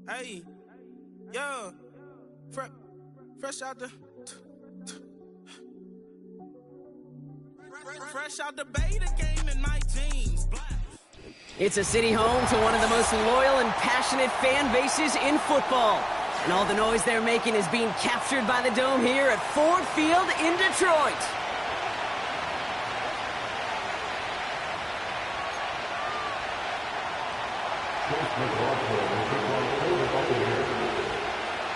Hey, yeah, fresh out the beta game in my jeans. It's a city home to one of the most loyal and passionate fan bases in football. And all the noise they're making is being captured by the Dome here at Ford Field in Detroit.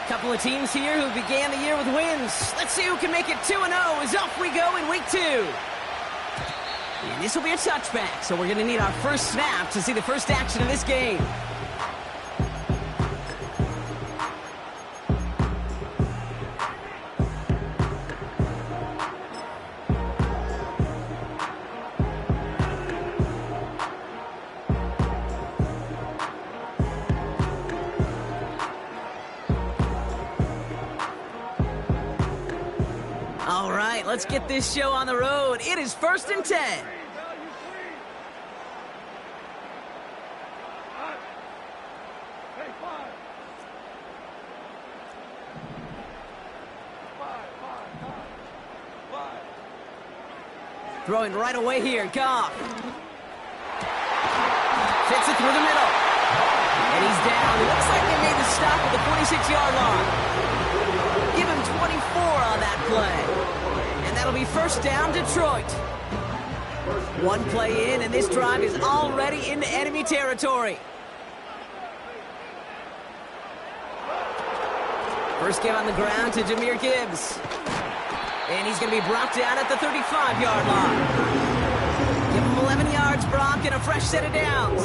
Couple of teams here who began the year with wins. Let's see who can make it 2-0 as off we go in week 2. And this will be a touchback, so we're going to need our first snap to see the first action of this game. All right, let's get this show on the road. It is 1st and 10. Throwing right away here, Goff. Fits it through the middle. And he's down. It looks like they made the stop at the 46-yard line. Give him 24 on that play. And that'll be first down, Detroit. One play in, and this drive is already into enemy territory. First give on the ground to Jahmyr Gibbs. And he's going to be brought down at the 35-yard line. Give him 11 yards, Brock, and a fresh set of downs.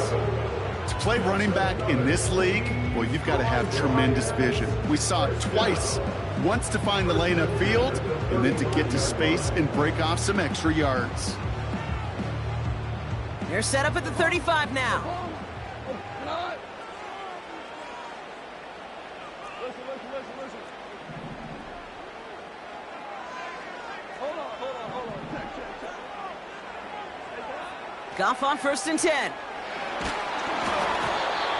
To play running back in this league, well, you've got to have tremendous vision. We saw it twice. Once to find the lane upfield, and then to get to space and break off some extra yards. They're set up at the 35 now. Listen. Hold on. Check. Goff on 1st and 10.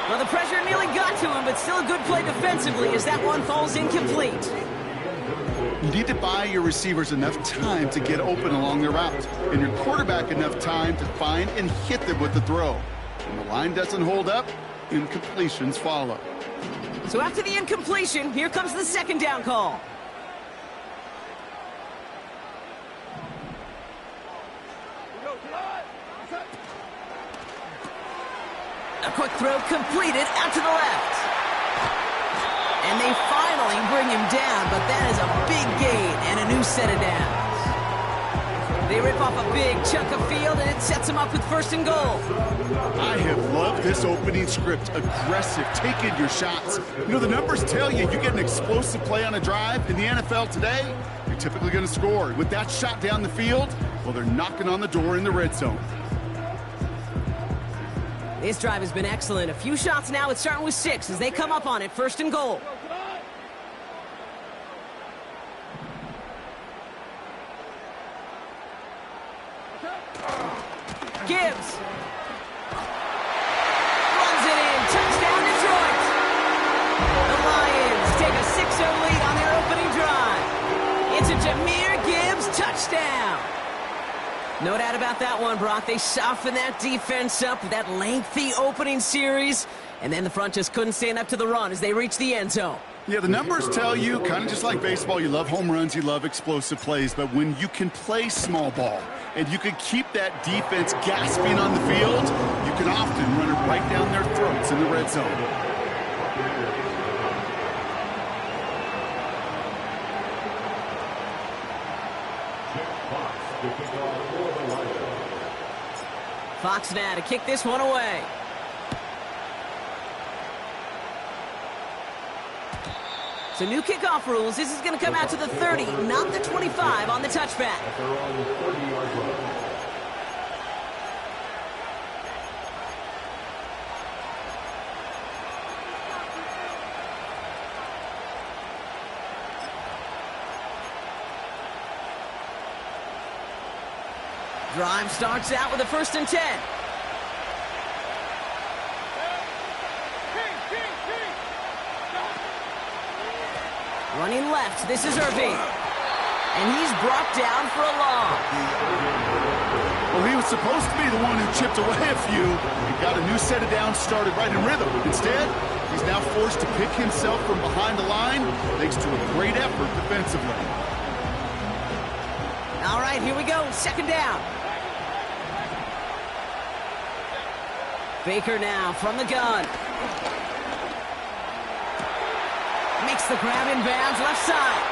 Well, the pressure nearly got to him, but still a good play defensively as that one falls incomplete. You need to buy your receivers enough time to get open along their route, and your quarterback enough time to find and hit them with the throw. When the line doesn't hold up, incompletions follow. So after the incompletion, here comes the second down call. A quick throw completed out to the left. And they finally bring him down, but that is a big gain and a new set of downs. They rip off a big chunk of field, and it sets them up with 1st and goal. I have loved this opening script. Aggressive, taking your shots. You know, the numbers tell you get an explosive play on a drive. In the NFL today, you're typically going to score. With that shot down the field, well, they're knocking on the door in the red zone. This drive has been excellent. A few shots now. It's starting with 6 as they come up on it. 1st and goal. Gibbs. Runs it in. Touchdown, Detroit. The Lions take a 6-0 lead on their opening drive. It's a Jahmyr Gibbs touchdown. No doubt about that one, Brock. They softened that defense up with that lengthy opening series, and then the front just couldn't stand up to the run as they reached the end zone. Yeah, the numbers tell you, kind of just like baseball, you love home runs, you love explosive plays, but when you can play small ball and you can keep that defense gasping on the field, you can often run it right down their throats in the red zone. Fox now to kick this one away. So new kickoff rules. This is going to come out to the 30, not the 25 on the touchback. Drive starts out with a 1st and 10. Running left, this is Irving. And he's brought down for a loss. Well, he was supposed to be the one who chipped away a few and got a new set of downs started right in rhythm. Instead, he's now forced to pick himself from behind the line thanks to a great effort defensively. All right, here we go. Second down. Baker now from the gun. Makes the grab in bounds, left side.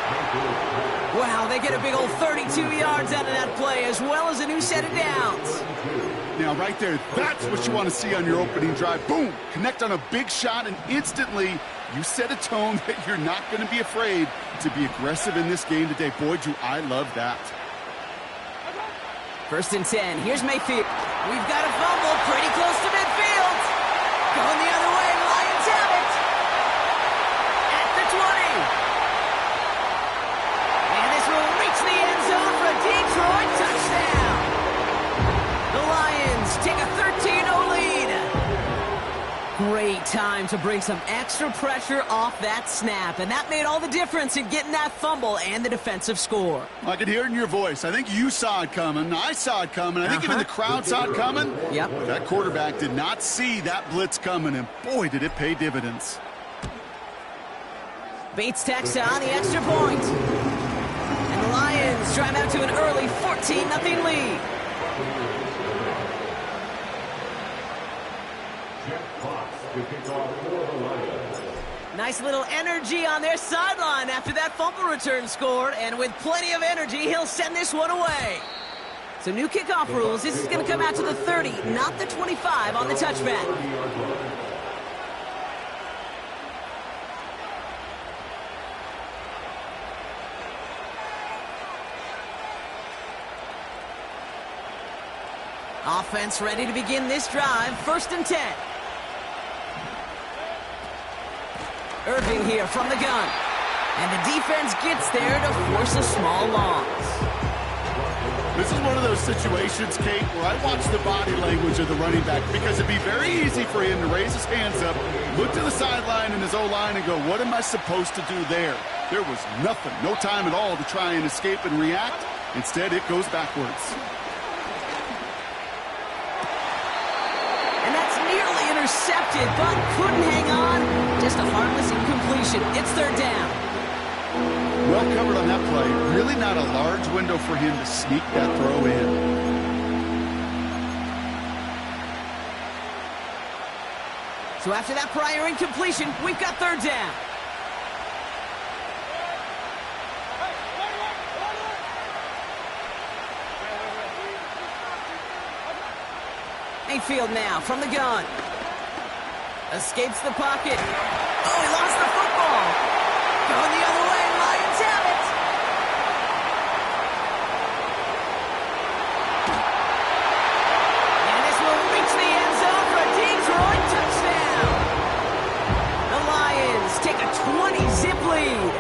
Wow, they get a big old 32 yards out of that play, as well as a new set of downs. Now, right there, that's what you want to see on your opening drive. Boom! Connect on a big shot, and instantly you set a tone that you're not going to be afraid to be aggressive in this game today. Boy, do I love that. First and 10. Here's Mayfield. We've got a fumble pretty close to midfield. Going the other way. Lions have it. At the 20. And this will reach the end zone for a Detroit touchdown. The Lions take a 13-0 lead. Great time to bring some extra pressure off that snap, and that made all the difference in getting that fumble and the defensive score. I could hear it in your voice. I think you saw it coming. I saw it coming. I think even the crowd saw it coming. Yep. But that quarterback did not see that blitz coming, and boy, did it pay dividends. Bates tacks on the extra point. And the Lions drive out to an early 14-0 lead. Nice little energy on their sideline after that fumble return scored, and with plenty of energy, he'll send this one away. So new kickoff rules. This is going to come out to the 30, not the 25 on the touchback. Offense ready to begin this drive. First and 10. Irving here from the gun. And the defense gets there to force a small loss. This is one of those situations, Kate, where I watch the body language of the running back, because it'd be very easy for him to raise his hands up, look to the sideline and his O-line and go, what am I supposed to do there? There was nothing, no time at all to try and escape and react. Instead, it goes backwards. Intercepted, but couldn't hang on. Just a harmless incompletion. It's third down. Well covered on that play. Really not a large window for him to sneak that throw in. So after that prior incompletion, we've got third down. Mayfield now from the gun. Escapes the pocket. Oh, he lost the football. Going the other way, Lions have it. And this will reach the end zone for a Detroit touchdown. The Lions take a 20-zip lead.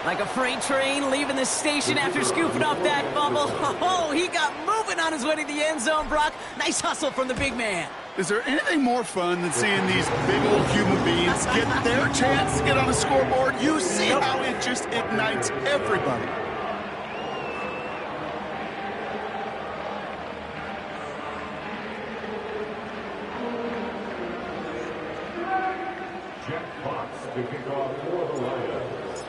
Like a freight train leaving the station after scooping up that fumble. Oh, he got moving on his way to the end zone, Brock. Nice hustle from the big man. Is there anything more fun than seeing these big old human beings get their chance to get on a scoreboard? You see how it just ignites everybody. Jack Bucks to kick off for the Lions.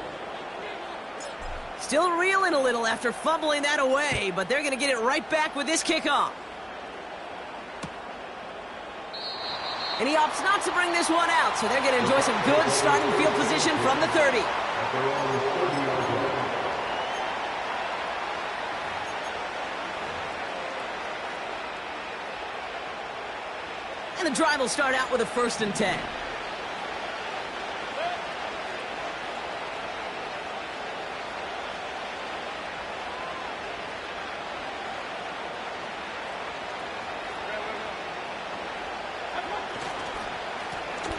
Still reeling a little after fumbling that away, but they're going to get it right back with this kickoff. And he opts not to bring this one out, so they're going to enjoy some good starting field position from the 30. And the drive will start out with a first and 10.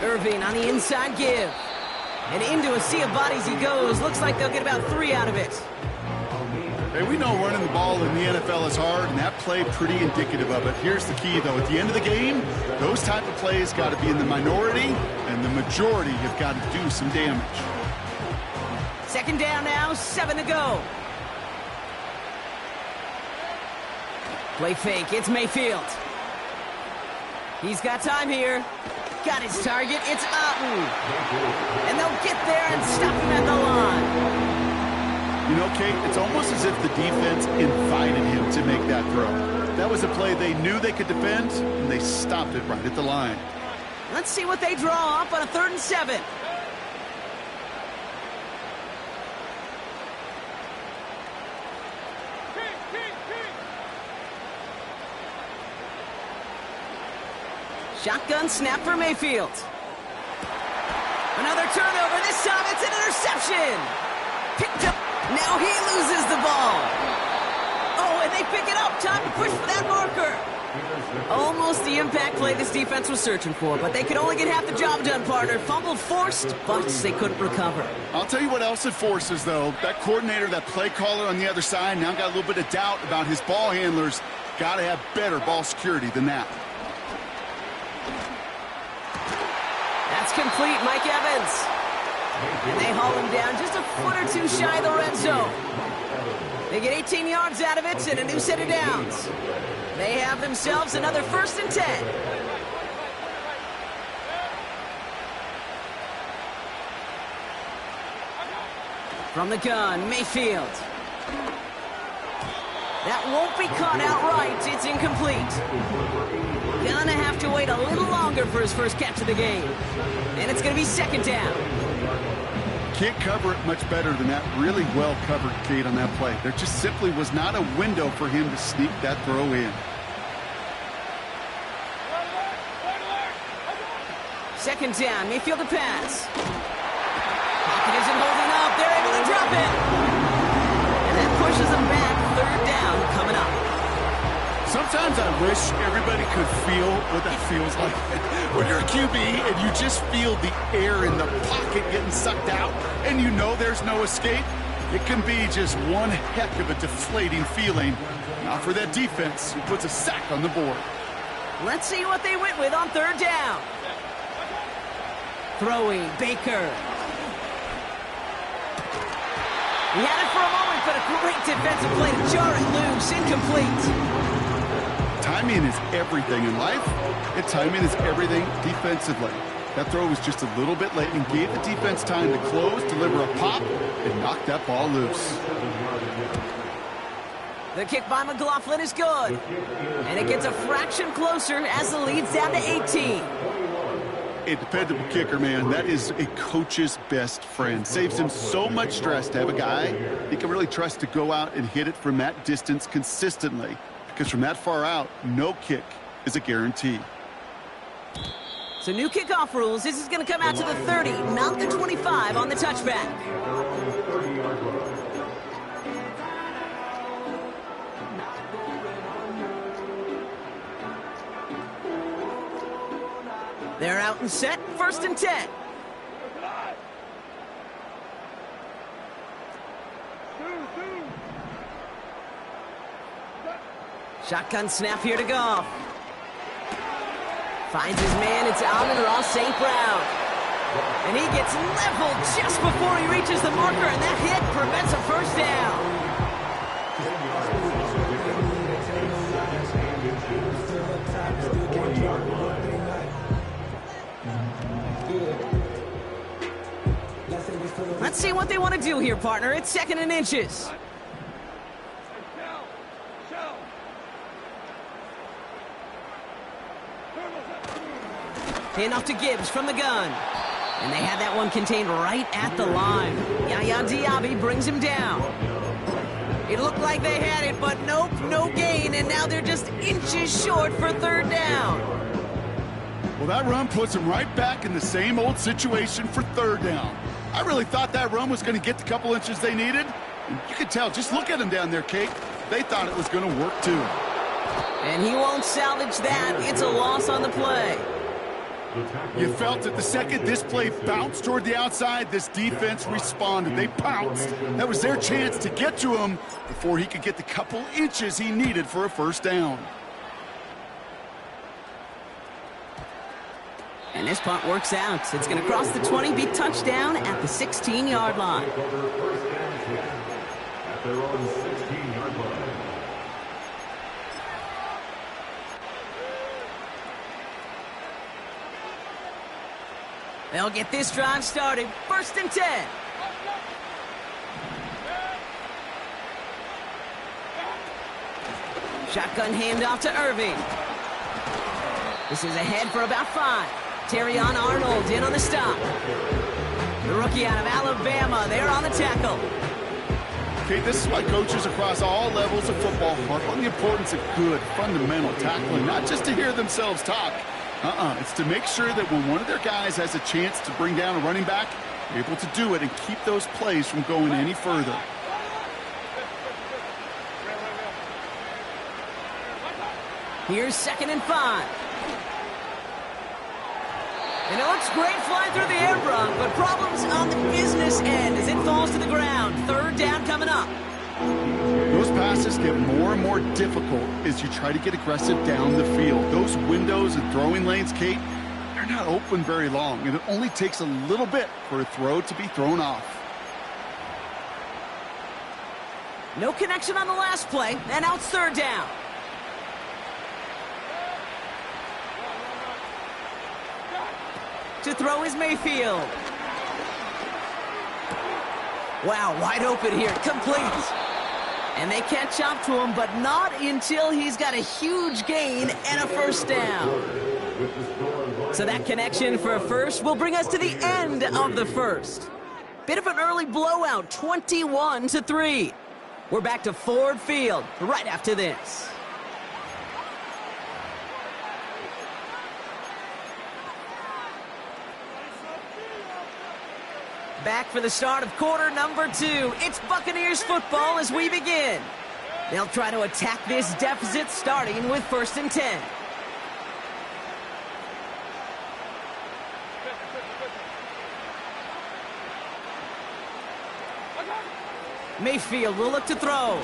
Irving on the inside give. And into a sea of bodies he goes. Looks like they'll get about 3 out of it. Hey, we know running the ball in the NFL is hard, and that play pretty indicative of it. Here's the key, though. At the end of the game, those type of plays got to be in the minority, and the majority have got to do some damage. Second down now, 7 to go. Play fake, it's Mayfield. He's got time here. Got his target, it's Otten. And they'll get there and stop him at the line. You know, Kate, it's almost as if the defense invited him to make that throw. That was a play they knew they could defend, and they stopped it right at the line. Let's see what they draw up on a 3rd and 7. Shotgun snap for Mayfield. Another turnover. This time it's an interception. Picked up. Now he loses the ball. Oh, and they pick it up. Time to push for that marker. Almost the impact play this defense was searching for, but they could only get half the job done, partner. Fumble forced, Bucks they couldn't recover. I'll tell you what else it forces, though. That coordinator, that play caller on the other side, now got a little bit of doubt about his ball handlers. Got to have better ball security than that. That's complete, Mike Evans. And they haul him down just a foot or two shy of the red zone. They get 18 yards out of it and a new set of downs. They have themselves another 1st and 10. From the gun, Mayfield. That won't be caught outright. It's incomplete. Gonna have to wait a little longer for his first catch of the game. And it's gonna be 2nd down. Can't cover it much better than that. Really well covered, Kate, on that play. There just simply was not a window for him to sneak that throw in. 2nd down, Mayfield to pass. Pocket isn't holding up. They're able to drop it. And that pushes them back. 3rd down coming up. Sometimes I wish everybody could feel what that feels like. When you're a QB and you just feel the air in the pocket getting sucked out and you know there's no escape, it can be just one heck of a deflating feeling. Not for that defense who puts a sack on the board. Let's see what they went with on 3rd down. Throwing, Baker. He had it for a moment, but a great defensive play to jar it loose. Incomplete. Timing is everything in life, and timing is everything defensively. That throw was just a little bit late and gave the defense time to close, deliver a pop, and knock that ball loose. The kick by McLaughlin is good. And it gets a fraction closer as the lead's down to 18. A dependable kicker, man. That is a coach's best friend. Saves him so much stress to have a guy he can really trust to go out and hit it from that distance consistently. Because from that far out, no kick is a guarantee. So new kickoff rules. This is going to come out to the 30, not the 25 on the touchback. They're out and set. 1st and 10. Shotgun snap here to Goff. Finds his man. It's Amon-Ra St. Brown. And he gets leveled just before he reaches the marker, and that hit prevents a 1st down. Let's see what they want to do here, partner. It's 2nd and inches. Handoff to Gibbs from the gun. And they had that one contained right at the line. Yaya Diaby brings him down. It looked like they had it, but nope, no gain. And now they're just inches short for 3rd down. Well, that run puts them right back in the same old situation for 3rd down. I really thought that run was going to get the couple inches they needed. And you could tell, just look at them down there, Kate. They thought it was going to work too. And he won't salvage that. It's a loss on the play. You felt it the second this play bounced toward the outside, this defense responded. They pounced. That was their chance to get to him before he could get the couple inches he needed for a 1st down. And this punt works out. It's going to cross the 20, be touchdown at the 16-yard line. Take over first and 10 at their own 16-yard line. They'll get this drive started. First and 10. Shotgun handoff to Irving. This is ahead for about 5. Terrion Arnold in on the stop. The rookie out of Alabama there on the tackle. Okay, this is why coaches across all levels of football harp on the importance of good, fundamental tackling, not just to hear themselves talk. It's to make sure that when one of their guys has a chance to bring down a running back, they're able to do it and keep those plays from going any further. Here's 2nd and 5. And it looks great flying through the air, Brock, but problems on the business end as it falls to the ground. 3rd down coming up. Those passes get more and more difficult as you try to get aggressive down the field. Those windows and throwing lanes, Kate, they're not open very long, and it only takes a little bit for a throw to be thrown off. No connection on the last play, and now it's 3rd down. To throw is Mayfield. Wow, wide open here, complete. And they catch up to him, but not until he's got a huge gain and a 1st down. So that connection for a first will bring us to the end of the first. Bit of an early blowout, 21-3. We're back to Ford Field right after this. Back for the start of quarter number 2. It's Buccaneers football as we begin. They'll try to attack this deficit starting with 1st and 10. Mayfield will look to throw. Ooh,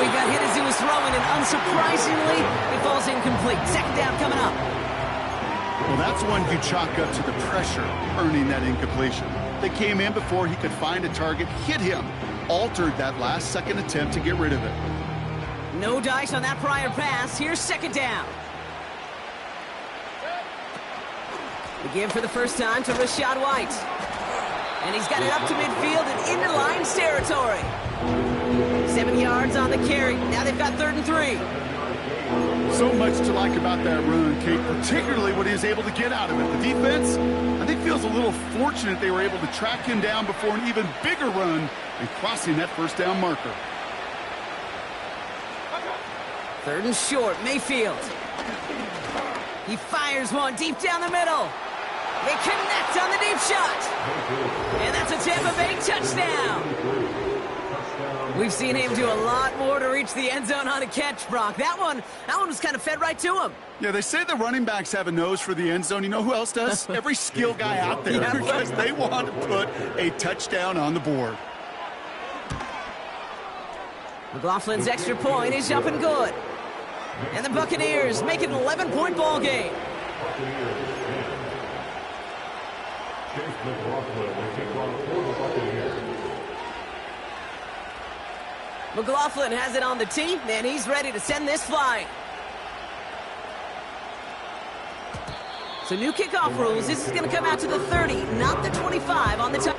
he got hit as he was throwing, and unsurprisingly, it falls incomplete. 2nd down coming up. Well, that's one you chalk up to the pressure earning that incompletion. They came in before he could find a target, hit him, altered that last-second attempt to get rid of it. No dice on that prior pass. Here's 2nd down. We give for the first time to Rachaad White. And he's got it up to midfield and into Lions territory. 7 yards on the carry. Now they've got 3rd and 3. So much to like about that run, Kate, particularly what he was able to get out of it. The defense, I think, feels a little fortunate they were able to track him down before an even bigger run and crossing that 1st down marker. 3rd and short, Mayfield. He fires one deep down the middle. They connect on the deep shot. And that's a Tampa Bay touchdown. We've seen him do a lot more to reach the end zone on a catch, Brock. That one was kind of fed right to him. Yeah, they say the running backs have a nose for the end zone. You know who else does? Every skill guy out there, because they want to put a touchdown on the board. McLaughlin's extra point is up and good. And the Buccaneers make it an 11-point ball game. Chase McLaughlin will kick off for the Buccaneers. McLaughlin has it on the tee, and he's ready to send this flying. So new kickoff rules. This is going to come out to the 30, not the 25 on the top.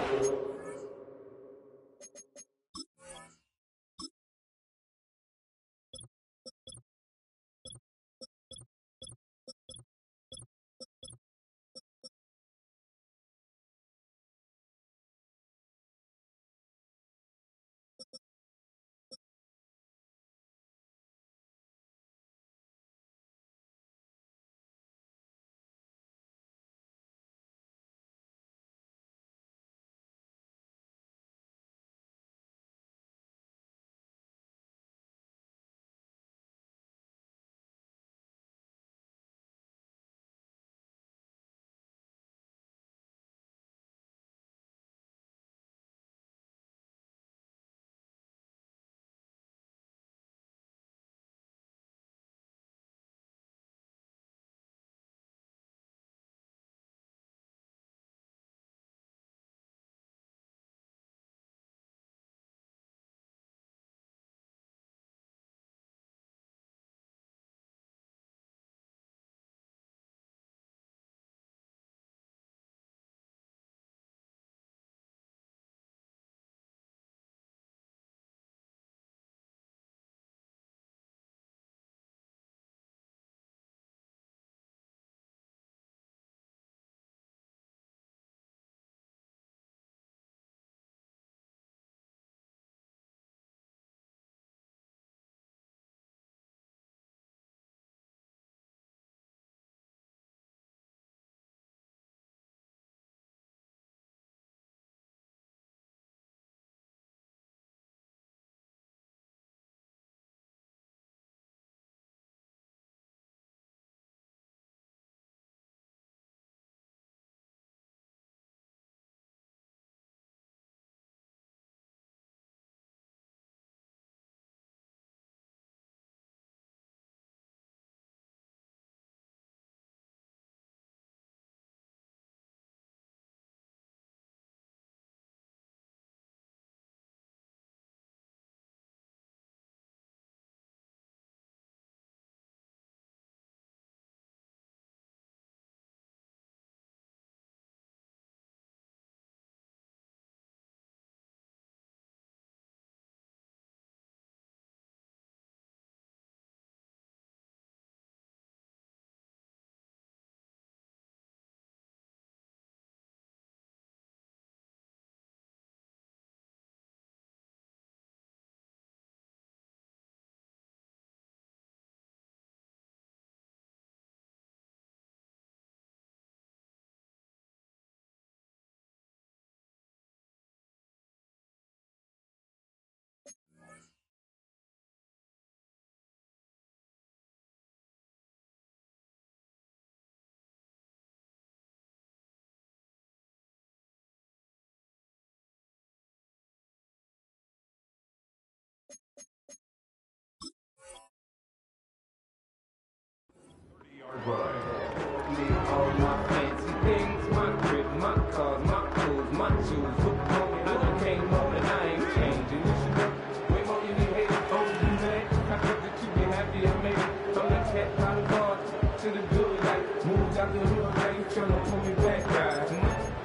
My fancy things, my crib, my cars, my clothes, my shoes. Look on me, I done came home and I ain't changing. You should know way more than you hate it. Oh, you man, I hope that you be happy and made it. From the cat out of bars to the good life. Moved out the hood, now you tryna pull me back, guys.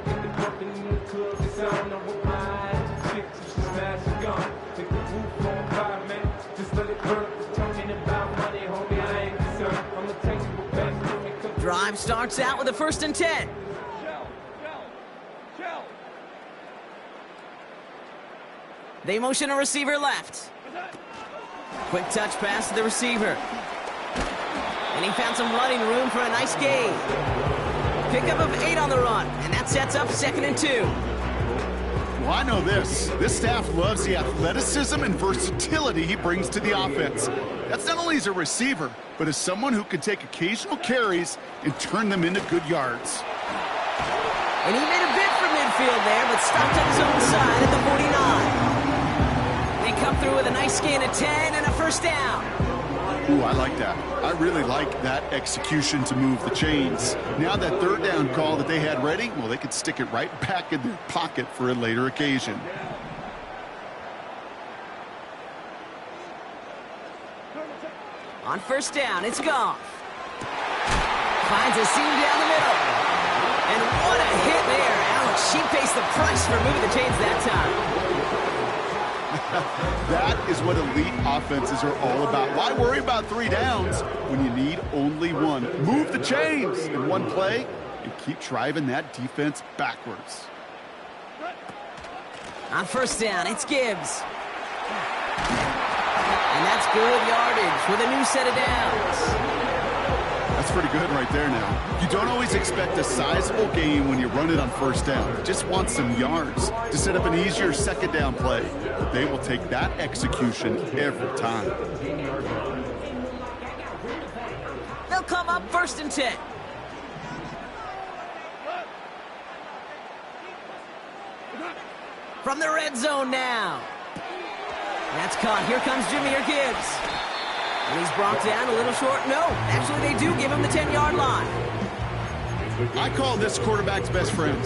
Get the bumping in the club, it's on the with my eyes. Chick, she smash a gun. Take the roof on fire, man. Just let it burn. Talking about money, homie, I ain't concerned. I'ma take you back to me. Drive starts out with a 1st and 10. They motion a receiver left. Quick touch pass to the receiver. And he found some running room for a nice gain. Pickup of 8 on the run, and that sets up 2nd and 2. Well, I know this. This staff loves the athleticism and versatility he brings to the offense. That's not only as a receiver, but as someone who can take occasional carries and turn them into good yards. And he made a bid for midfield there, but stopped on his own side at the 49. They come through with a nice gain of 10 and a 1st down. Ooh, I like that. I really like that execution to move the chains. Now that 3rd down call that they had ready, well, they could stick it right back in their pocket for a later occasion. On 1st down, it's Goff. Finds a seam down the middle. And what a hit there. Alex, she pays the price for moving the chains that time. That is what elite offenses are all about. Why worry about 3 downs when you need only 1? Move the chains in 1 play and keep driving that defense backwards. On 1st down, it's Gibbs. And that's good yardage with a new set of downs. That's pretty good right there now. You don't always expect a sizable gain when you run it on 1st down. You just want some yards to set up an easier 2nd down play. But they will take that execution every time. They'll come up 1st and 10. From the red zone now. That's caught. Here comes Jahmyr Gibbs. And he's brought down a little short. No, actually they do give him the 10-yard line. I call this quarterback's best friend.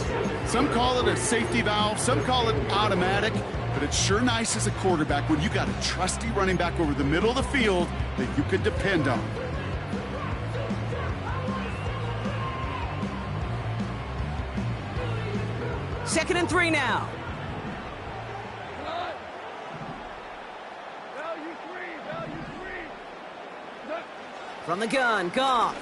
Some call it a safety valve, some call it automatic, but it's sure nice as a quarterback when you got a trusty running back over the middle of the field that you can depend on. Second and 3 now. From the gun, Goff.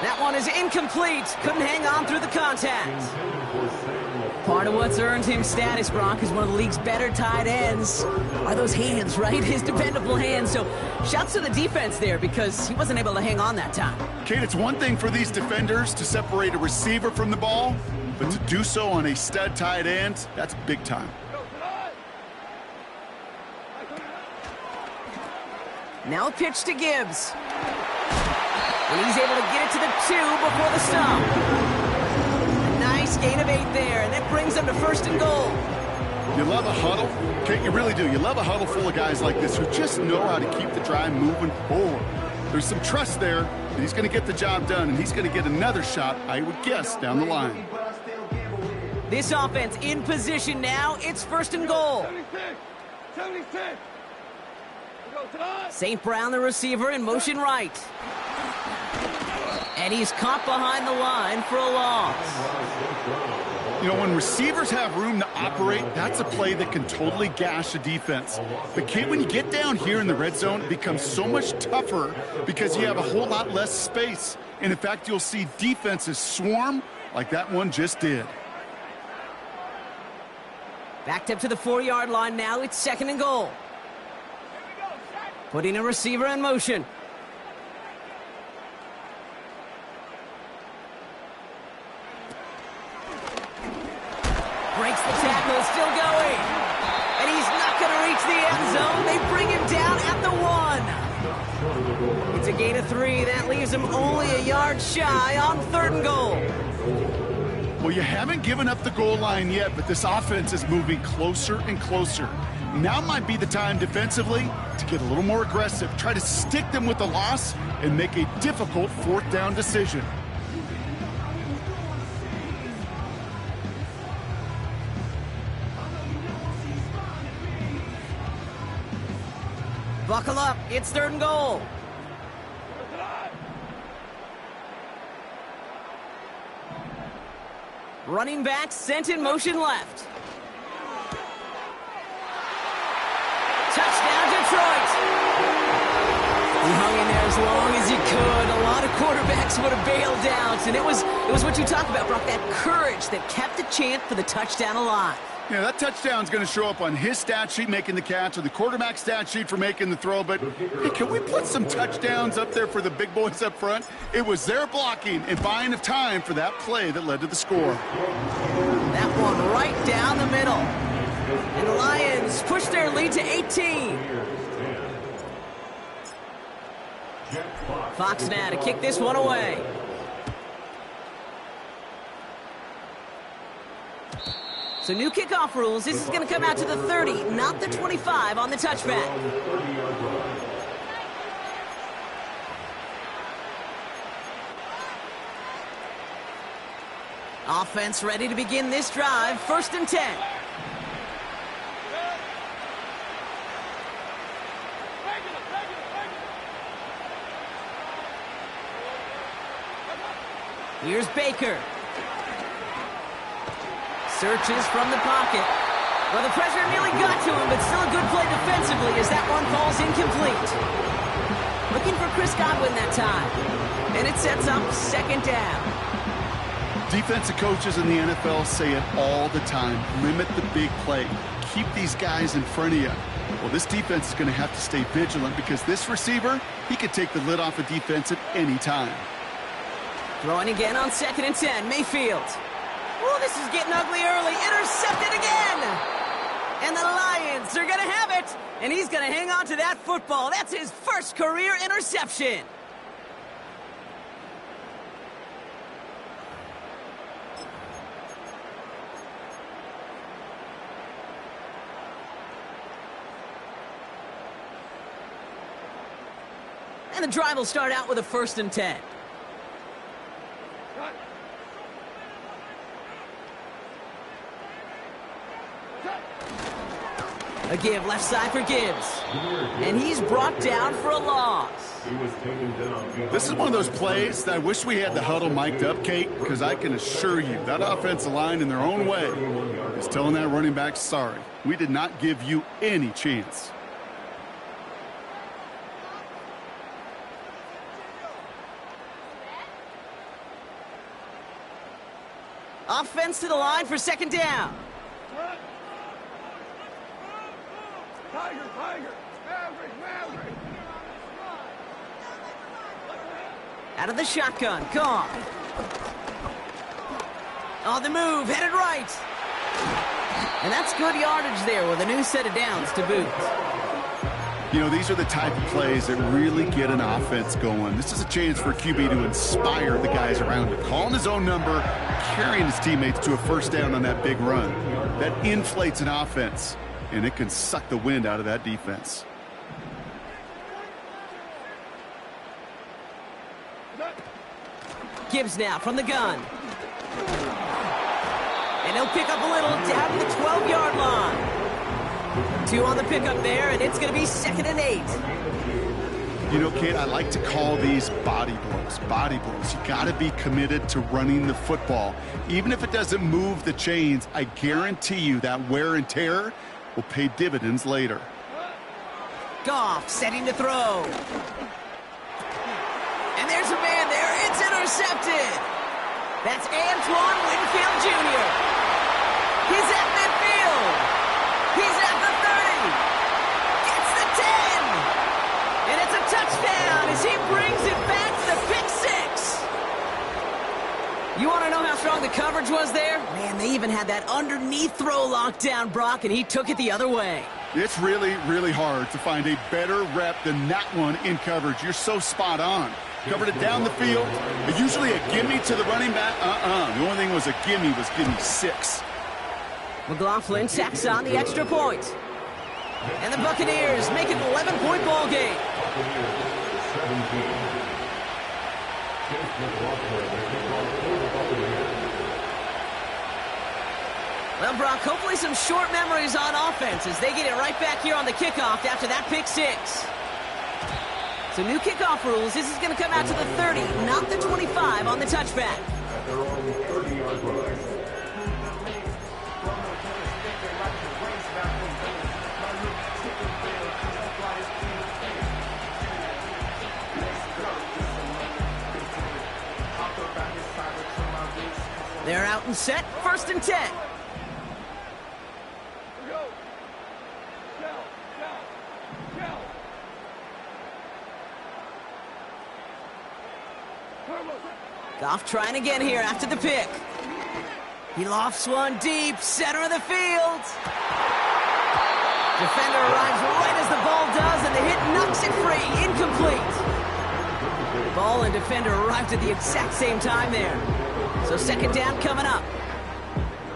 That one is incomplete. Couldn't hang on through the contact. Part of what's earned him status, Gronk, is one of the league's better tight ends. Are those hands, right? His dependable hands. So shouts to the defense there because he wasn't able to hang on that time. Kate, it's one thing for these defenders to separate a receiver from the ball, but to do so on a stud tight end, that's big time. Now a pitch to Gibbs. And he's able to get it to the 2 before the stop. A nice gain of 8 there, and that brings them to 1st and goal. You love a huddle. Kate, you really do. You love a huddle full of guys like this who just know how to keep the drive moving forward. There's some trust there that he's going to get the job done, and he's going to get another shot, I would guess, down the line. This offense in position now. It's 1st and goal. 76. St. Brown, the receiver, in motion right. And he's caught behind the line for a loss. You know, when receivers have room to operate, that's a play that can totally gash a defense. But, Kate, when you get down here in the red zone, it becomes so much tougher because you have a whole lot less space. And, in fact, you'll see defenses swarm like that one just did. Backed up to the 4-yard line now. It's 2nd and goal. Putting a receiver in motion. Breaks the tackle, still going. And he's not going to reach the end zone. They bring him down at the 1. It's a gain of 3. That leaves him only a yard shy on 3rd and goal. Well, you haven't given up the goal line yet, but this offense is moving closer and closer. Now might be the time defensively to get a little more aggressive, try to stick them with the loss, and make a difficult fourth down decision. Buckle up, it's 3rd and goal. Running back sent in motion left. Touchdown, Detroit! He hung in there as long as he could. A lot of quarterbacks would have bailed out, and it was what you talked about, Brock, that courage that kept the chant for the touchdown alive. Yeah, that touchdown's going to show up on his stat sheet making the catch or the quarterback stat sheet for making the throw, but hey, can we put some touchdowns up there for the big boys up front? It was their blocking and buying of time for that play that led to the score. That one right down the middle. And the Lions push their lead to 18. Fox now to kick this one away. So new kickoff rules. This is going to come out to the 30, not the 25 on the touchback. Offense ready to begin this drive. 1st and 10. Here's Baker. Searches from the pocket. Well, the pressure nearly got to him, but still a good play defensively as that one falls incomplete. Looking for Chris Godwin that time. And it sets up 2nd down. Defensive coaches in the NFL say it all the time. Limit the big play. Keep these guys in front of you. Well, this defense is going to have to stay vigilant because this receiver, he could take the lid off a defense at any time. Throwing again on 2nd and 10. Mayfield. Oh, this is getting ugly early. Intercepted again. And the Lions are going to have it. And he's going to hang on to that football. That's his first career interception. And the drive will start out with a 1st and 10. A give left side for Gibbs. And he's brought down for a loss. This is one of those plays that I wish we had the huddle mic'd up, Kate, because I can assure you that offensive line in their own way is telling that running back, sorry, we did not give you any chance. Offense to the line for 2nd down. Tiger, Tiger! Maverick! Out of the shotgun, gone. On the move, headed right. And that's good yardage there with a new set of downs to boot. You know, these are the type of plays that really get an offense going. This is a chance for QB to inspire the guys around him. Calling his own number, carrying his teammates to a 1st down on that big run. That inflates an offense, and it can suck the wind out of that defense. Gibbs now from the gun. And he'll pick up a little down to the 12-yard line. 2 on the pickup there, and it's going to be 2nd and 8. You know, Kate, I like to call these body blows. Body blows. You got to be committed to running the football. Even if it doesn't move the chains, I guarantee you that wear and tear will pay dividends later. Goff setting to throw. And there's a man there. It's intercepted. That's Antoine Winfield Jr. He's at midfield. He's at the 30. Gets the 10. And it's a touchdown as he brings it back to the pick 6. You want to know how strong the coverage was there? Man, they even had that underneath throw locked down, Brock, and he took it the other way. It's really, really hard to find a better rep than that one in coverage. You're so spot on. Covered it down the field. Usually a gimme to the running back. The only thing was a gimme 6. McLaughlin tacks on the extra point. And the Buccaneers make it an 11-point ball game. Buccaneers 17. Chase McLaughlin, the kickoff for the Buccaneers. Well, Brock, hopefully some short memories on offense as they get it right back here on the kickoff after that pick six. So new kickoff rules. This is going to come out to the 30, not the 25 on the touchback. At their own 30-yard line. They're out and set, 1st and 10. Goff trying again here after the pick. He lofts one deep, center of the field. Defender arrives right as the ball does, and the hit knocks it free, incomplete. Ball and defender arrived at the exact same time there. So 2nd down coming up.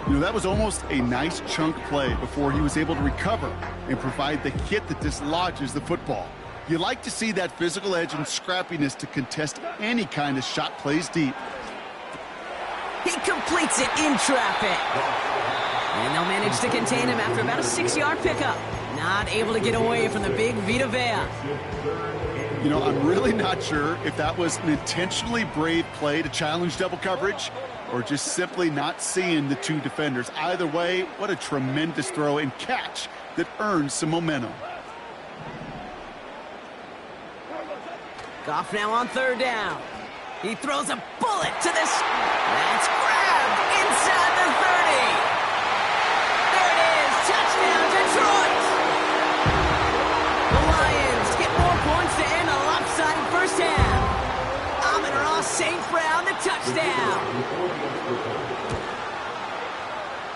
You know, that was almost a nice chunk play before he was able to recover and provide the hit that dislodges the football. You like to see that physical edge and scrappiness to contest any kind of shot plays deep. He completes it in traffic. And they'll manage to contain him after about a 6-yard pickup. Not able to get away from the big Vita Vea. You know, I'm really not sure if that was an intentionally brave play to challenge double coverage or just simply not seeing the two defenders. Either way, what a tremendous throw and catch that earns some momentum. Goff now on 3rd down. He throws a bullet to this. That's grabbed inside the 30. There it is. Touchdown, Detroit. The Lions get more points to end a lopsided 1st half. Amon-Ra St. Brown, the touchdown.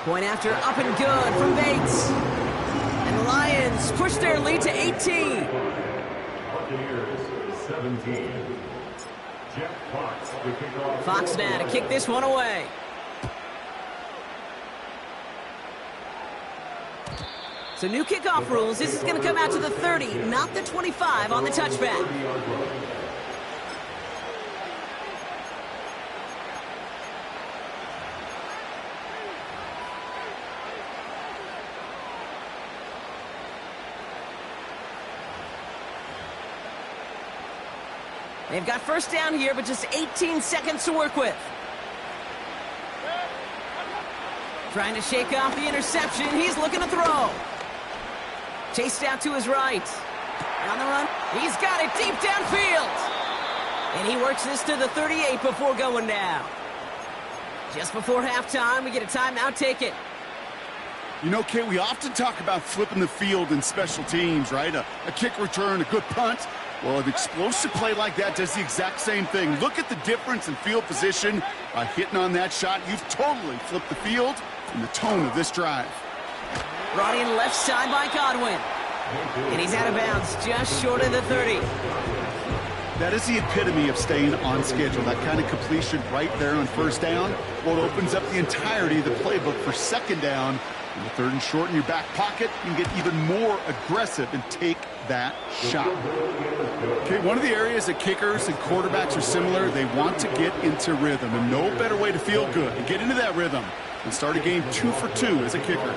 Point after up and good from Bates. And the Lions push their lead to 18. Buccaneers 17. Jeff Fox, the kickoff. Fox now to kick this one away. So new kickoff rules. This is going to come out to the 30, not the 25 on the touchback. They've got 1st down here, but just 18 seconds to work with. Trying to shake off the interception. He's looking to throw. Chased out to his right. On the run. He's got it deep downfield. And he works this to the 38 before going down. Just before halftime, we get a timeout. Take it. You know, Kate, we often talk about flipping the field in special teams, right? A kick return, a good punt. Well, an explosive play like that does the exact same thing. Look at the difference in field position. By hitting on that shot, you've totally flipped the field and the tone of this drive. Brought in left side by Godwin. And he's out of bounds, just short of the 30. That is the epitome of staying on schedule. That kind of completion right there on 1st down. Well, it opens up the entirety of the playbook for 2nd down. In the 3rd and short in your back pocket, you can get even more aggressive and take that shot. Okay, one of the areas that kickers and quarterbacks are similar, they want to get into rhythm. And no better way to feel good and get into that rhythm and start a game 2 for 2 as a kicker.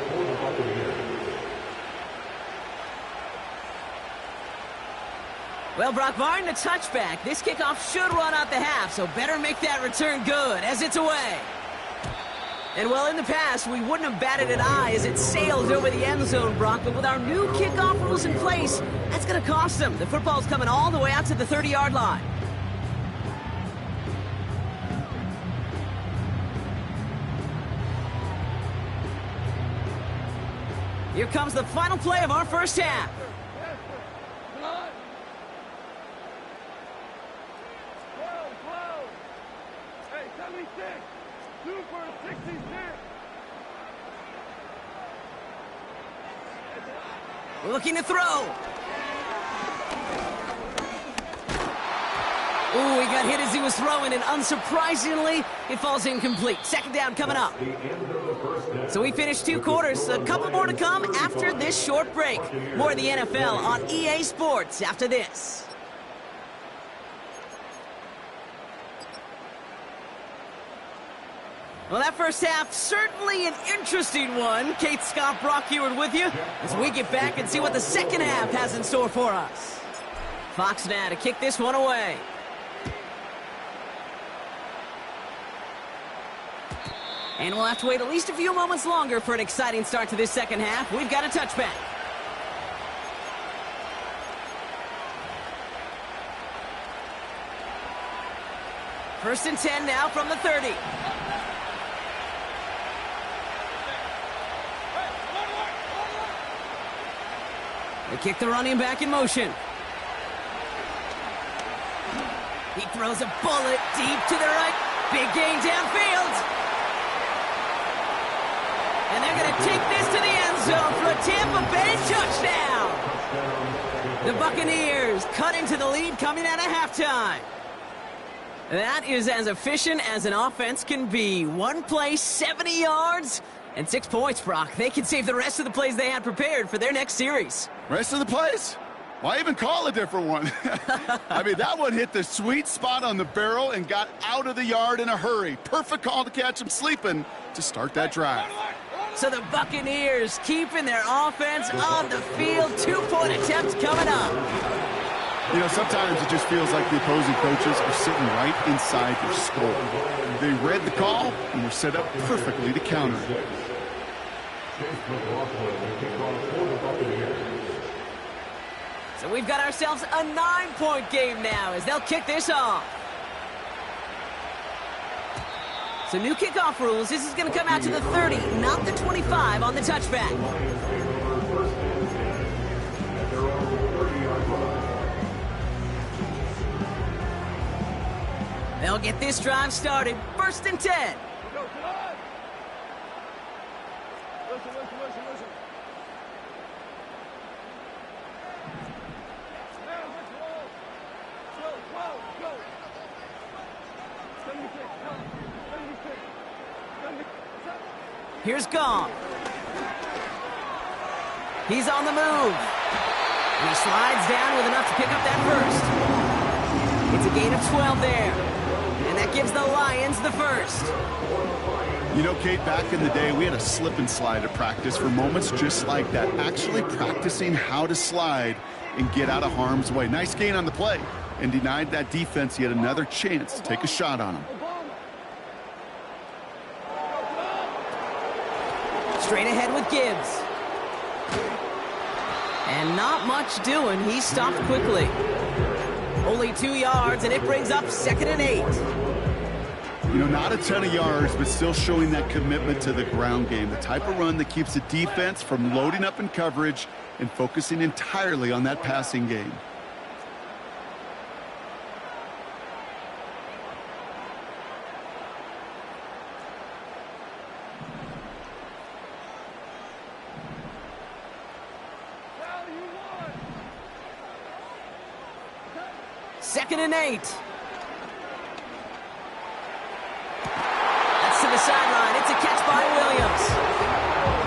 Well, Brock, barring the touchback, this kickoff should run out the half, so better make that return good as it's away. And well, in the past, we wouldn't have batted an eye as it sails over the end zone, Brock, but with our new kickoff rules in place, that's going to cost them. The football's coming all the way out to the 30-yard line. Here comes the final play of our 1st half. Hey, 76. 2 for a 66. Looking to throw. Ooh, he got hit as he was throwing, and unsurprisingly, it falls incomplete. Second down coming up. So we finished 2 quarters. A couple more to come after this short break. More of the NFL on EA Sports after this. Well, that first half, certainly an interesting one. Kate Scott, Brock Heward with you as we get back and see what the second half has in store for us. Fox now to kick this one away. And we'll have to wait at least a few moments longer for an exciting start to this second half. We've got a touchback. First and 10 now from the 30. They kick the running back in motion. He throws a bullet deep to the right. Big gain downfield. And they're going to take this to the end zone for a Tampa Bay touchdown. The Buccaneers cut into the lead coming out of halftime. That is as efficient as an offense can be. One play, 70 yards, and 6 points, Brock. They can save the rest of the plays they had prepared for their next series. Rest of the plays? Why even call a different one? I mean, that one hit the sweet spot on the barrel and got out of the yard in a hurry. Perfect call to catch him sleeping to start that drive. So the Buccaneers keeping their offense on the field. 2-point attempts coming up. You know, sometimes it just feels like the opposing coaches are sitting right inside your skull. They read the call and were set up perfectly to counter it. So we've got ourselves a 9-point game now as they'll kick this off. So new kickoff rules. This is going to come out to the 30, not the 25 on the touchback. They'll get this drive started. First and 10. Here's Gong. He's on the move. And he slides down with enough to pick up that first. It's a gain of 12 there. And that gives the Lions the first. You know, Kate, back in the day, we had a slip and slide at practice for moments just like that. Actually practicing how to slide and get out of harm's way. Nice gain on the play. And denied that defense yet another chance to take a shot on him. Straight ahead with Gibbs. And not much doing. He stopped quickly. Only 2 yards, and it brings up 2nd and 8. You know, not a ton of yards, but still showing that commitment to the ground game. The type of run that keeps the defense from loading up in coverage and focusing entirely on that passing game. Second and 8. That's to the sideline. It's a catch by Williams.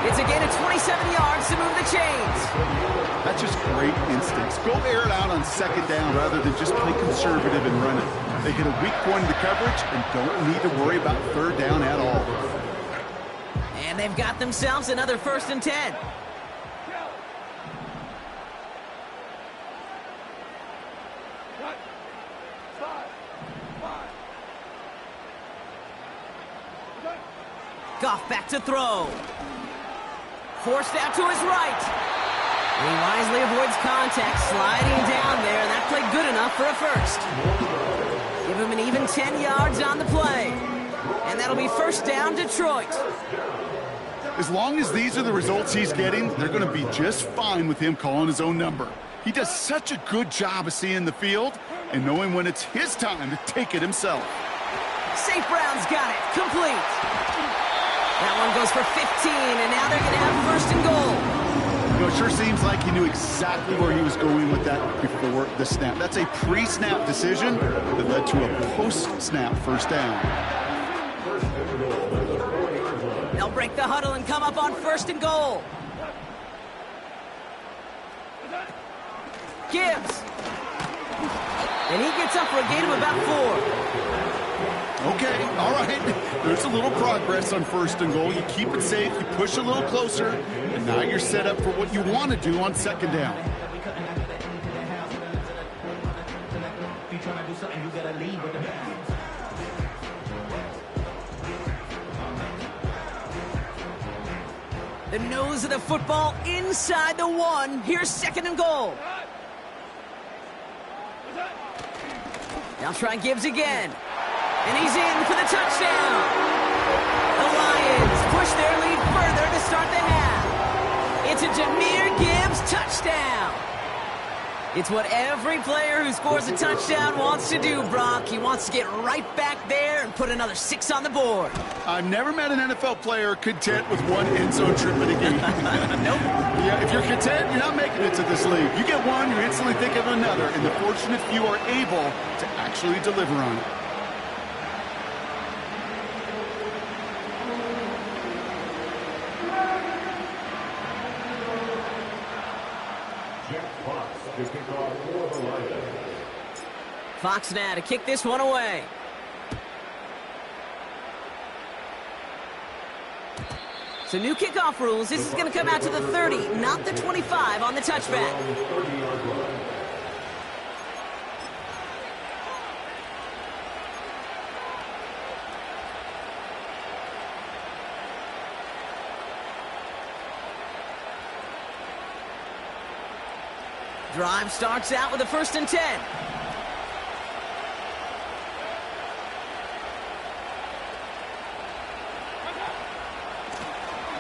It's a gain of 27 yards to move the chains. That's just great instincts. Go air it out on 2nd down rather than just play conservative and run it. They hit a weak point in the coverage and don't need to worry about 3rd down at all. And they've got themselves another 1st and 10. Goff back to throw. Forced out to his right. He wisely avoids contact, sliding down there, and that played good enough for a first. Give him an even 10 yards on the play. And that'll be 1st down, Detroit. As long as these are the results he's getting, they're going to be just fine with him calling his own number. He does such a good job of seeing the field and knowing when it's his time to take it himself. St. Brown's got it. Complete. That one goes for 15, and now they're going to have 1st and goal. You know, it sure seems like he knew exactly where he was going with that before the snap. That's a pre-snap decision that led to a post-snap first down. They'll break the huddle and come up on 1st and goal. Gibbs. And he gets up for a gain of about 4. Okay, all right. There's a little progress on 1st and goal. You keep it safe, you push a little closer, and now you're set up for what you want to do on 2nd down. The nose of the football inside the 1. Here's 2nd and goal. Now try Gibbs again. And he's in for the touchdown. The Lions push their lead further to start the half. It's a Jahmyr Gibbs touchdown. It's what every player who scores a touchdown wants to do, Brock. He wants to get right back there and put another 6 on the board. I've never met an NFL player content with one end zone trip in a game. Nope. Yeah, if you're content, you're not making it to this league. You get one, you're instantly thinking of another, and the fortunate few are able to actually deliver on it. Fox now to kick this one away. So new kickoff rules. This is going to come out to the 30, not the 25 on the touchback. Drive starts out with a 1st and 10.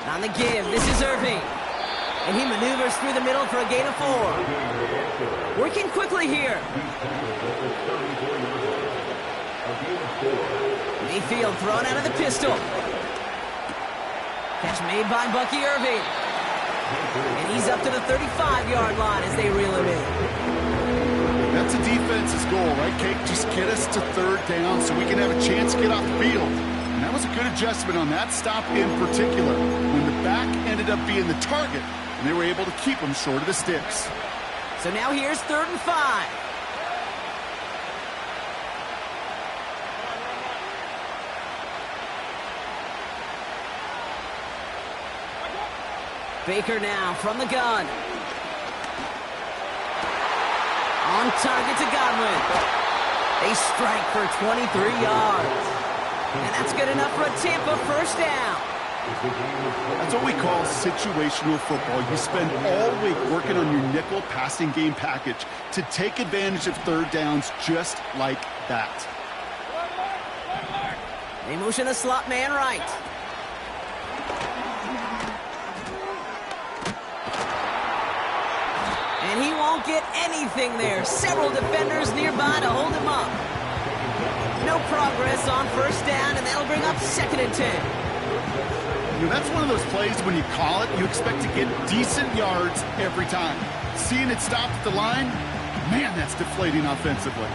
On the give, this is Irving. And he maneuvers through the middle for a gain of 4. Working quickly here. Mayfield thrown out of the pistol. Catch made by Bucky Irving. And he's up to the 35-yard line as they reel him in. That's a defense's goal, right, Kate? Just get us to 3rd down so we can have a chance to get off the field. And that was a good adjustment on that stop in particular, when the back ended up being the target, and they were able to keep him short of the sticks. So now here's 3rd and 5. Baker now from the gun. On target to Godwin. They strike for 23 yards. And that's good enough for a Tampa 1st down. That's what we call situational football. You spend all week working on your nickel passing game package to take advantage of 3rd downs just like that. They motion the slot man right. And he won't get anything there. Several defenders nearby to hold him up. No progress on 1st down, and that'll bring up 2nd and 10. You know, that's one of those plays when you call it, you expect to get decent yards every time. Seeing it stop at the line, man, that's deflating offensively.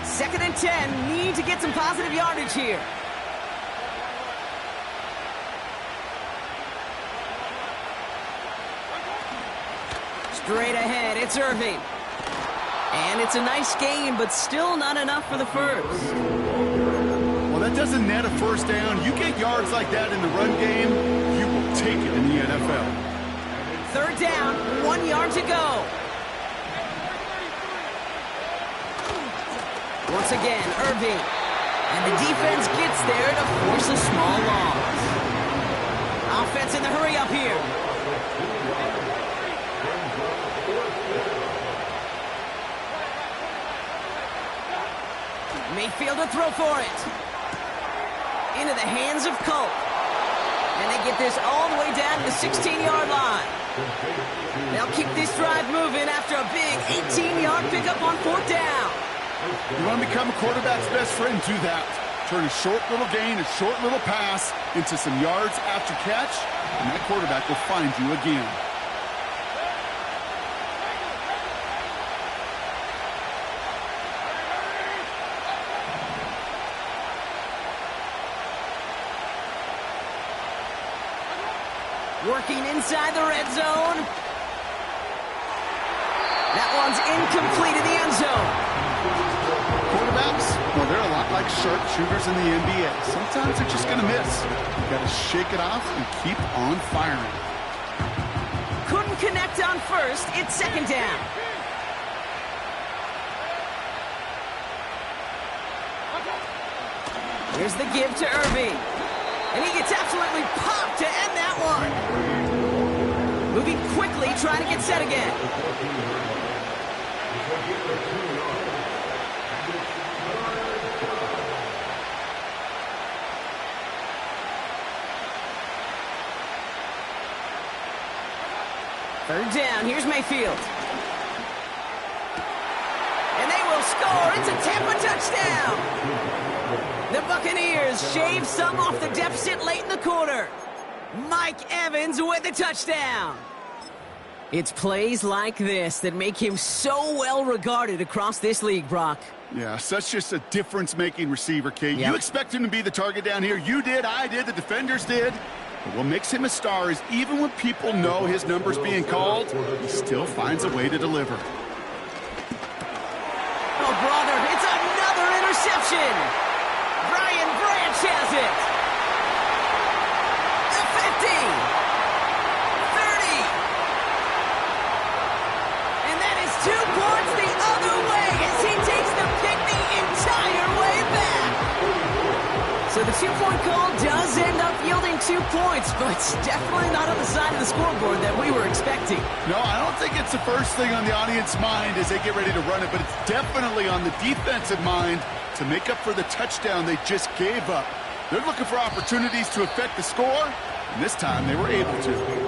2nd and 10, need to get some positive yardage here. Straight ahead, it's Irving. And it's a nice game, but still not enough for the 1st. Well, that doesn't net a 1st down. You get yards like that in the run game, you will take it in the NFL. 3rd down, 1 yard to go. Once again, Irving. And the defense gets there to force a small loss. Offense in the hurry up here. Mayfield to throw for it. Into the hands of Colt. And they get this all the way down to the 16-yard line. They'll keep this drive moving after a big 18-yard pickup on 4th down. You want to become a quarterback's best friend, do that. Turn a short little gain, a short little pass into some yards after catch, and that quarterback will find you again. Working inside the red zone. That one's incomplete in the end zone. Quarterbacks, well, they're a lot like sharpshooters in the NBA. Sometimes they're just going to miss. You got to shake it off and keep on firing. Couldn't connect on first. It's second down. Here's the give to Irving. And he gets absolutely popped to end that one. Moving quickly, trying to get set again. Third down, here's Mayfield. And they will score. It's a Tampa touchdown. The Buccaneers shave some off the deficit late in the quarter. Mike Evans with the touchdown. It's plays like this that make him so well regarded across this league, Brock. Yeah, such just a difference-making receiver, Kate. Yep. You expect him to be the target down here. You did, I did, the defenders did. But what makes him a star is even when people know his number's being called, he still finds a way to deliver. Oh, brother, it's another interception. Brian Branch has it. The 50. 30. And that is 2 points the other way as he takes the pick the entire way back. So the 2-point call does end up yielding 2 points, but it's definitely not on the side of the scoreboard that we were expecting. No, I don't think it's the first thing on the audience's mind as they get ready to run it, but it's definitely on the defensive mind to make up for the touchdown they just gave up. They're looking for opportunities to affect the score, and this time they were able to.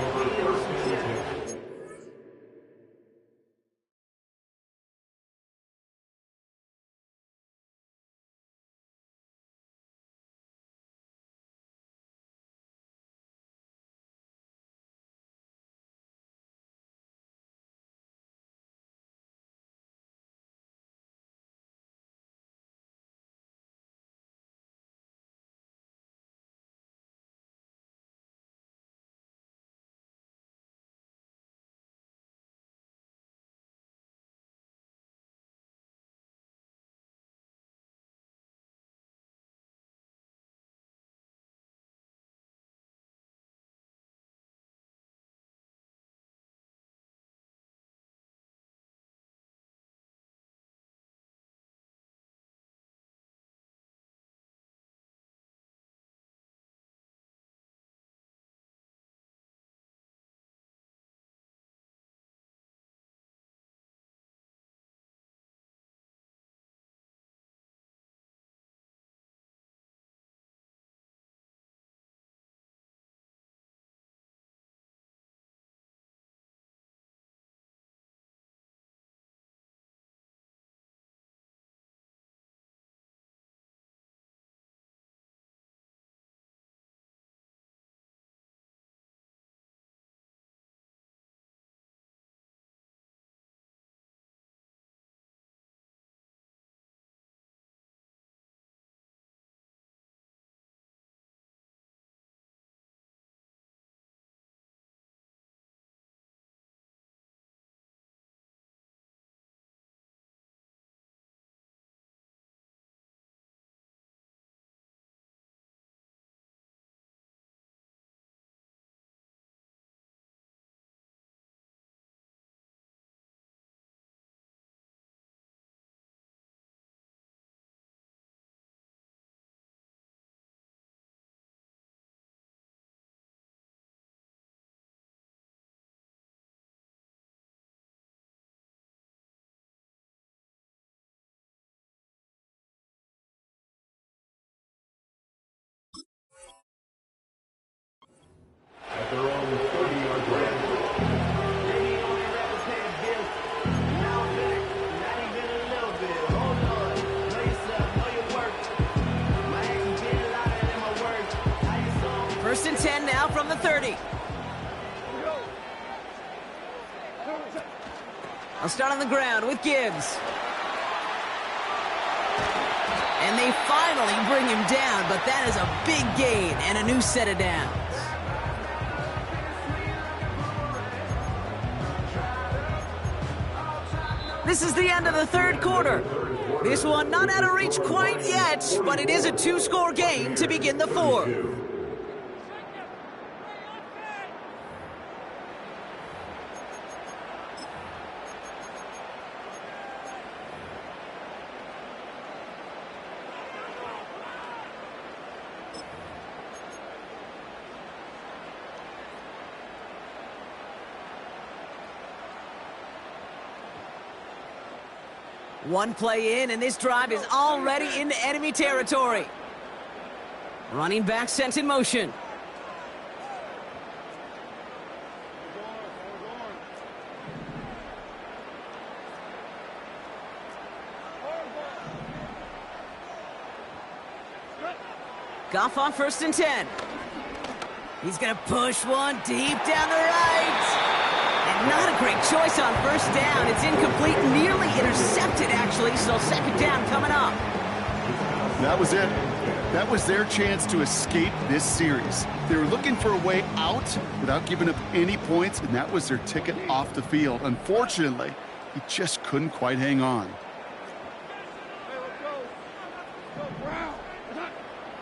At their own 30-yard line. First and 10 now from the 30. I'll start on the ground with Gibbs. And they finally bring him down, but that is a big gain and a new set of downs. This is the end of the third quarter. This one not out of reach quite yet, but it is a two-score game to begin the fourth. One play in, and this drive is already into enemy territory. Running back sent in motion. Goff on 1st and 10. He's going to push one deep down the right. And not a great choice on 1st down. It's incomplete, nearly intercepted, actually, so 2nd down coming up. That was it. That was their chance to escape this series. They were looking for a way out without giving up any points, and that was their ticket off the field. Unfortunately, he just couldn't quite hang on.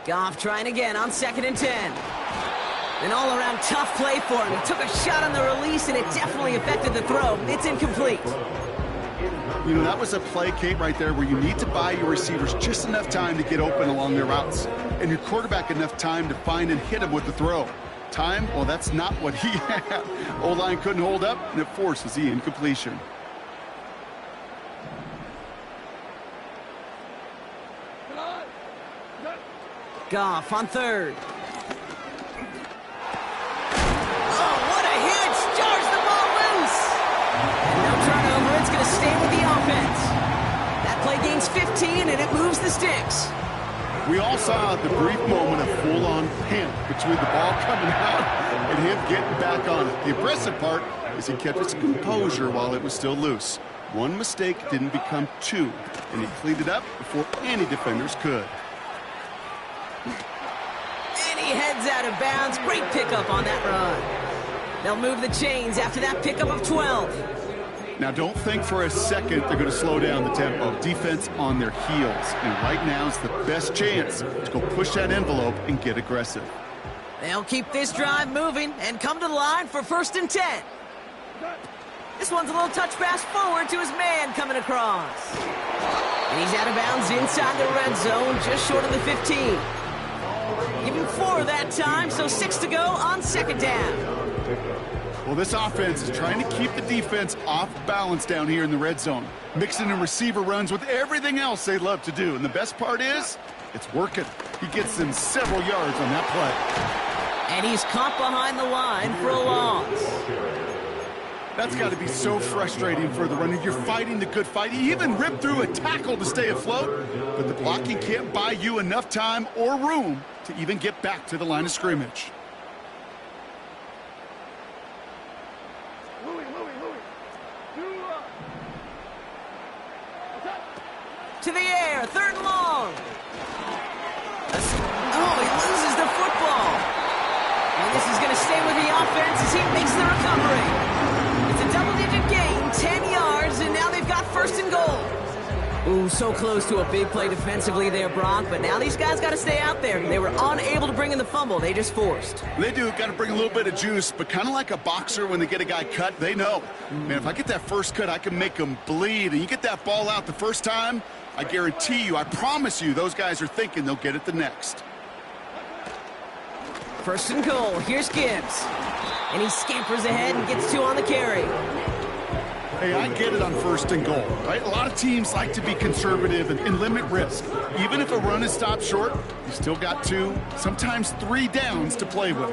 Goff trying again on 2nd and 10. An all-around tough play for him. He took a shot on the release, and it definitely affected the throw. It's incomplete. You know, that was a play, Kate, right there where you need to buy your receivers just enough time to get open along their routes, and your quarterback enough time to find and hit him with the throw. Time? Well, that's not what he had. O-line couldn't hold up, and it forces the incompletion. Goff on 3rd. Oh, what a hit! Jars the ball loose! And no turnover, it's going to stay with the offense. That play gains 15, and it moves the sticks. We all saw the brief moment of full-on panic between the ball coming out and him getting back on it. The impressive part is he kept his composure while it was still loose. One mistake didn't become two, and he cleaned it up before any defenders could. And he heads out of bounds. Great pickup on that run. They'll move the chains after that pickup of 12. Now, don't think for a second they're going to slow down the tempo. Defense on their heels. And right now is the best chance to go push that envelope and get aggressive. They'll keep this drive moving and come to the line for 1st and 10. This one's a little touch pass forward to his man coming across. And he's out of bounds inside the red zone, just short of the 15. Give him 4 that time, so 6 to go on 2nd down. Well, this offense is trying to keep the defense off balance down here in the red zone, mixing in receiver runs with everything else they love to do. And the best part is, it's working. He gets them several yards on that play. And he's caught behind the line for a loss. That's got to be so frustrating for the runner. You're fighting the good fight. He even ripped through a tackle to stay afloat, but the blocking can't buy you enough time or room to even get back to the line of scrimmage. To the air, 3rd and long. Oh, he loses the football. And this is going to stay with the offense as he makes the recovery. It's a double-digit gain, 10 yards, and now they've got 1st and goal. Ooh, so close to a big play defensively there, Brock, but now these guys got to stay out there. They were unable to bring in the fumble. They just forced. They do. Got to bring a little bit of juice, but kind of like a boxer when they get a guy cut, they know. Man, if I get that first cut, I can make them bleed. And you get that ball out the first time, I guarantee you, I promise you, those guys are thinking they'll get it the next. 1st and goal. Here's Gibbs. And he scampers ahead and gets 2 on the carry. Hey, I get it on 1st and goal, right? A lot of teams like to be conservative and limit risk. Even if a run is stopped short, you still got 2, sometimes 3 downs to play with.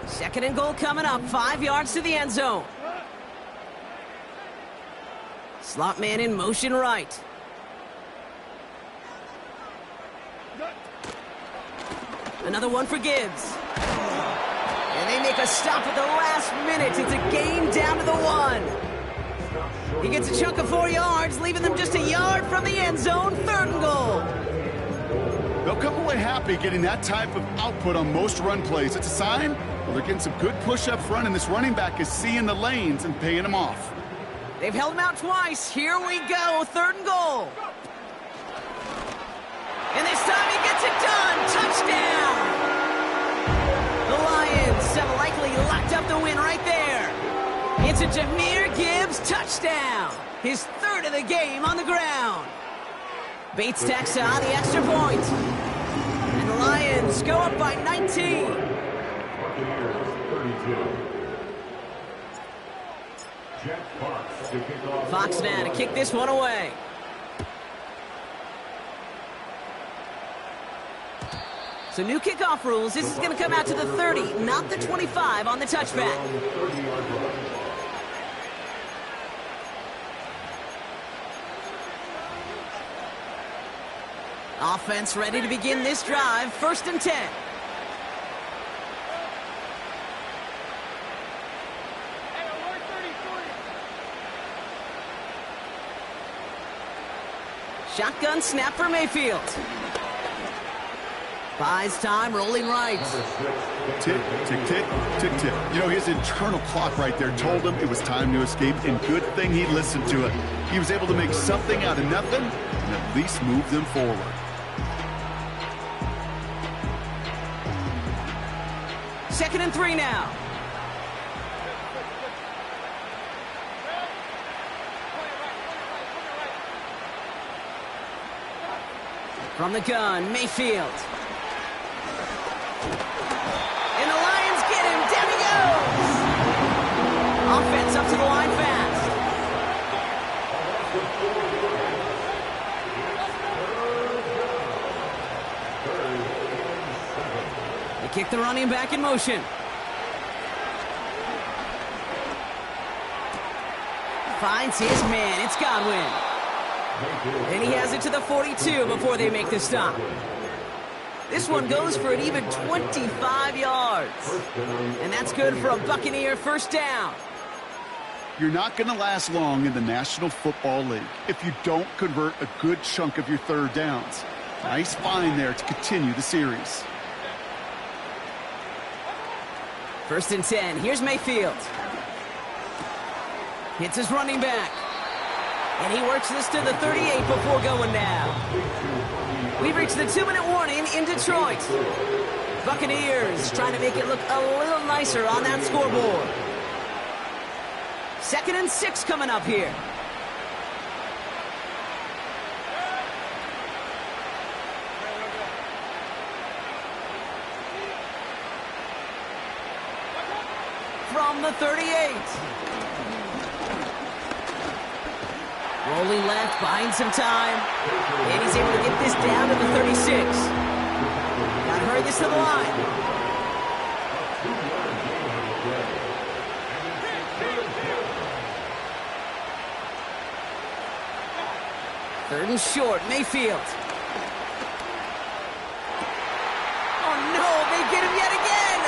2nd and goal coming up, 5 yards to the end zone. Slot man in motion right. Another one for Gibbs. And they make a stop at the last minute. It's a gain down to the 1. He gets a chunk of 4 yards, leaving them just a yard from the end zone. 3rd and goal. They'll come away happy getting that type of output on most run plays. It's a sign Well, they're getting some good push up front, and this running back is seeing the lanes and paying them off. They've held him out twice. Here we go, 3rd and goal. And this time he gets it done. Touchdown! The Lions have likely locked up the win right there. It's a Jahmyr Gibbs touchdown. His 3rd of the game on the ground. Bates tacks on the extra point. And the Lions go up by 19. Buccaneers 32. Jack Bucks to kick off. Fox now to kick this one away. So new kickoff rules. This is going to come out to the 30, not the 25 on the touchback. Offense ready to begin this drive. 1st and 10. Shotgun snap for Mayfield. Buys time, rolling right. Tick, tick, tick, tick, tick. You know, his internal clock right there told him it was time to escape, and good thing he listened to it. He was able to make something out of nothing and at least move them forward. Second and 3 now. From the gun, Mayfield. And the Lions get him. Down he goes. Offense up to the line fast. They kick the running back in motion. Finds his man. It's Godwin. And he has it to the 42 before they make the stop. This one goes for an even 25 yards. And that's good for a Buccaneer 1st down. You're not going to last long in the National Football League if you don't convert a good chunk of your 3rd downs. Nice find there to continue the series. 1st and 10. Here's Mayfield. Hits his running back. And he works this to the 38 before going down. We've reached the 2-minute warning in Detroit. Buccaneers trying to make it look a little nicer on that scoreboard. 2nd and 6 coming up here. From the 38. Rolling left, buying some time. And he's able to get this down to the 36. Gotta hurry this to the line. Third and short, Mayfield. Oh no, they get him yet again.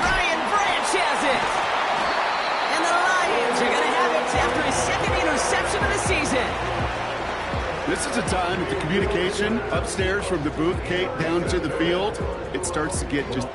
Brian Branch has it. And the Lions are going to have it after his 2nd interception of the season. This is a time that the communication upstairs from the booth, Kate, down to the field, it starts to get just...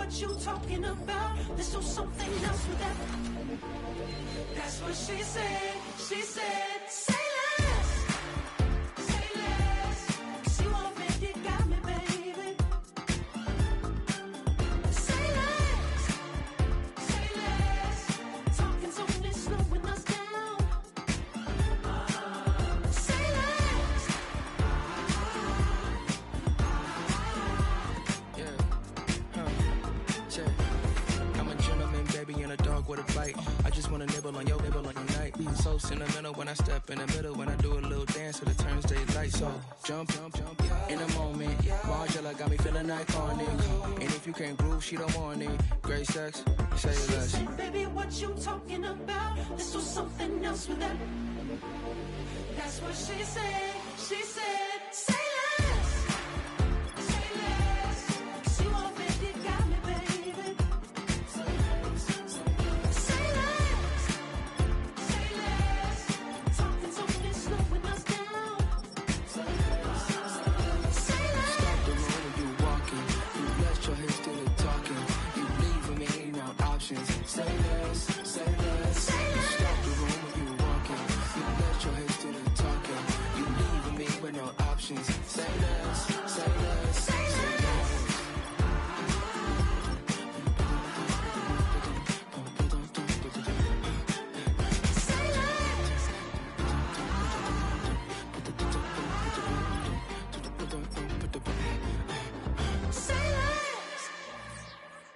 You talking about? Let's do something else with that. That's what she said. She said, say less. Say less. See what you got me, baby. Say less. Say less. Talking so slowing us down. Say less. wanna nibble on your night. So sentimental when I step in the middle, when I do a little dance till it turns daylight. So jump, in a moment. Margella got me feeling iconic. And if you can't groove, she don't want it. Great sex, say less. She said, baby, what you talking about? This was something else with that. That's what she said. She said, say less. Say less. 'Cause you already got me, baby. Say less. Say less. Talking's only slowing us down. Say less. Stop the road when you walking. You let your hips do the talking. You leaving me no options. Say less, say less. Say less. Stop the road when you walking. You let your hips do the talking. You leaving me with no options.